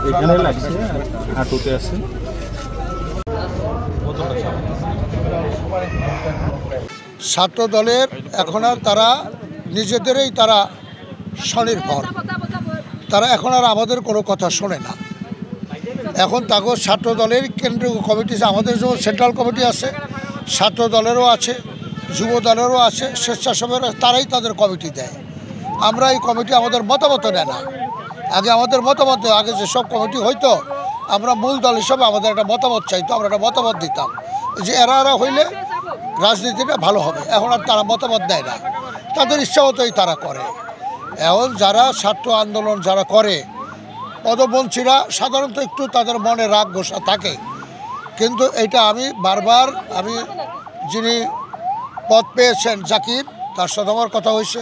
এখানে লাগছে, হাঁটুতে আছে। ছাত্র দলের এখন আর তারা নিজেদেরই তারা স্বনির্ভর, তারা এখন আর আমাদের কোনো কথা শোনে না। এখন তাকে ছাত্র দলের কেন্দ্রীয় কমিটি, আমাদের যেমন সেন্ট্রাল কমিটি আছে, ছাত্র দলেরও আছে, যুব দলেরও আছে, স্বেচ্ছাসেবক, তারাই তাদের কমিটি দেয়। আমরা এই কমিটি আমাদের মতামত নেয় না। আগে আমাদের মতামত, আগে যেসব কমিটি হইতো আমরা মূল দল হিসাবে আমাদের একটা মতামত চাইতো, আমরা একটা মতামত দিতাম যে এরা হইলে রাজনীতিটা ভালো হবে। এখন আর তারা মতামত দেয় না, তাদের ইচ্ছা মতোই তারা করে। এখন যারা ছাত্র আন্দোলন যারা করে, পদবঞ্চীরা সাধারণত একটু তাদের মনে রাগ গোসা থাকে, কিন্তু এটা আমি বারবার, আমি যিনি পদ পেয়েছেন জাকির, তার সাথে আমার কথা হয়েছে,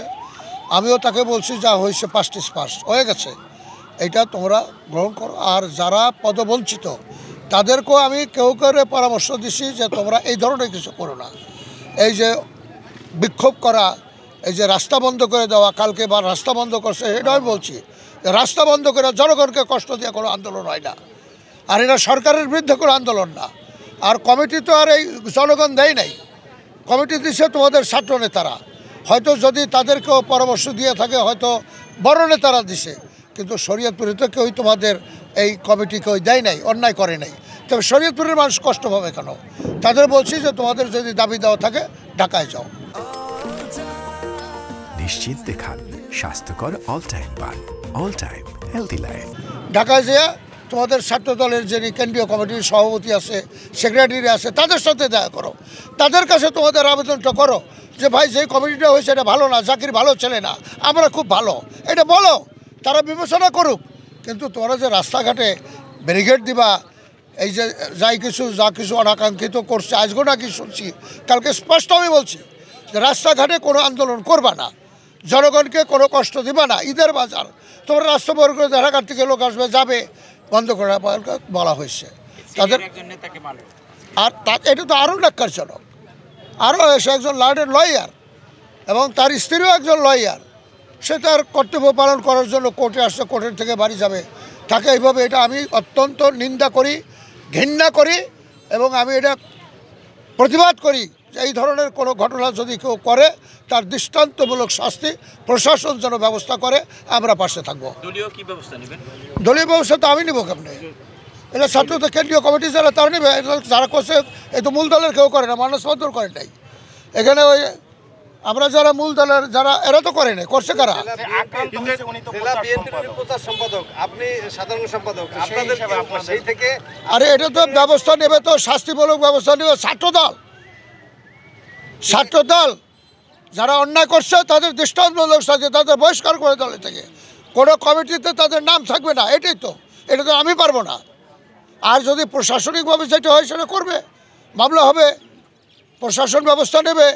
আমিও তাকে বলছি যা হয়েছে পাস্ট ইজ পাস্ট, হয়ে গেছে, এটা তোমরা গ্রহণ করো। আর যারা পদবঞ্চিত তাদেরকেও আমি কেউ করে পরামর্শ দিছি যে তোমরা এই ধরনের কিছু করো না। এই যে বিক্ষোভ করা, এই যে রাস্তা বন্ধ করে দেওয়া, কালকে বা রাস্তা বন্ধ করছে, এটাও আমি বলছি রাস্তা বন্ধ করে জনগণকে কষ্ট দিয়ে কোনো আন্দোলন হয় না, আর এটা সরকারের বিরুদ্ধে কোনো আন্দোলন না। আর কমিটি তো আর এই জনগণ দেয় নাই, কমিটি দিচ্ছে তোমাদের ছাত্র নেতারা, হয়তো যদি তাদেরকেও পরামর্শ দিয়ে থাকে হয়তো বড় নেতারা দিছে, কিন্তু শরীয়তপুরে তো কেউই তোমাদের এই কমিটি কেউ দেয় নাই, অন্যায় করে নাই। তবে শরীয়তপুরের মানুষ কষ্ট পাবে কেন? তাদের বলছি যে তোমাদের যদি দাবি দেওয়া থাকে ঢাকায় যাও। নিশ্চিন্তে খান স্বাস্থ্যকর অল টাইম পান, অল টাইম হেলদি লাইফ। ঢাকায় যেয়ে তোমাদের ছাত্র দলের যিনি কেন্দ্রীয় কমিটির সভাপতি আছে, সেক্রেটারি আছে, তাদের সাথে দেখা করো, তাদের কাছে তোমাদের আবেদনটা করো যে ভাই যে কমিটিটা হয়েছে এটা ভালো না, জাকির ভালো ছেলে না, আমরা খুব ভালো, এটা বলো, তারা বিবেচনা করুক। কিন্তু তোমরা যে রাস্তাঘাটে ব্যারিকেড দিবা, এই যে যা কিছু অনাকাঙ্ক্ষিত করছে, আজকেও নাকি শুনছি, কালকে স্পষ্ট আমি বলছি যে রাস্তাঘাটে কোনো আন্দোলন করবা না, জনগণকে কোনো কষ্ট দিবা না। ঈদের বাজার তোমরা রাস্তা বর করে ঢাকার থেকে লোক আসবে যাবে, বন্ধ করে বলা হয়েছে তাদের। আর এটা তো আরও ন্যাক্কারজনক, আরও এসে একজন লয়ার এবং তার স্ত্রীও একজন লয়ার, সে তার কর্তব্য পালন করার জন্য কোর্টে আসছে, কোর্টের থেকে বাড়ি যাবে, তাকে এইভাবে, এটা আমি অত্যন্ত নিন্দা করি, ঘৃণা করি, এবং আমি এটা প্রতিবাদ করি যে এই ধরনের কোনো ঘটনা যদি কেউ করে তার দৃষ্টান্তমূলক শাস্তি প্রশাসন যেন ব্যবস্থা করে, আমরা পাশে থাকবো। দলীয় কি ব্যবস্থা নেবেন? দলীয় ব্যবস্থা তো আমি নেব কেমনে? এটা ছাত্রদের কেন্দ্রীয় কমিটি যারা তারা নেবে, যারা করছে এই তো মূল দলের কেউ করে না, মানসপত্র করে নাই এখানে। ওই আমরা যারা মূল দলের যারা, এরা তো করে নাই, করছে কারা? আরে এটা তো ব্যবস্থা নেবে, তো শাস্তিমূলক ব্যবস্থা নেবে ছাত্র দল যারা অন্যায় করছে তাদের দৃষ্টান্তমূলক শাস্তি, তাদের বহিষ্কার করে দলে থেকে, কোনো কমিটিতে তাদের নাম থাকবে না। এটাই তো, এটা তো আমি পারবো না। আর যদি প্রশাসনিকভাবে যেটা হয় সেটা করবে, মামলা হবে, প্রশাসন ব্যবস্থা নেবে।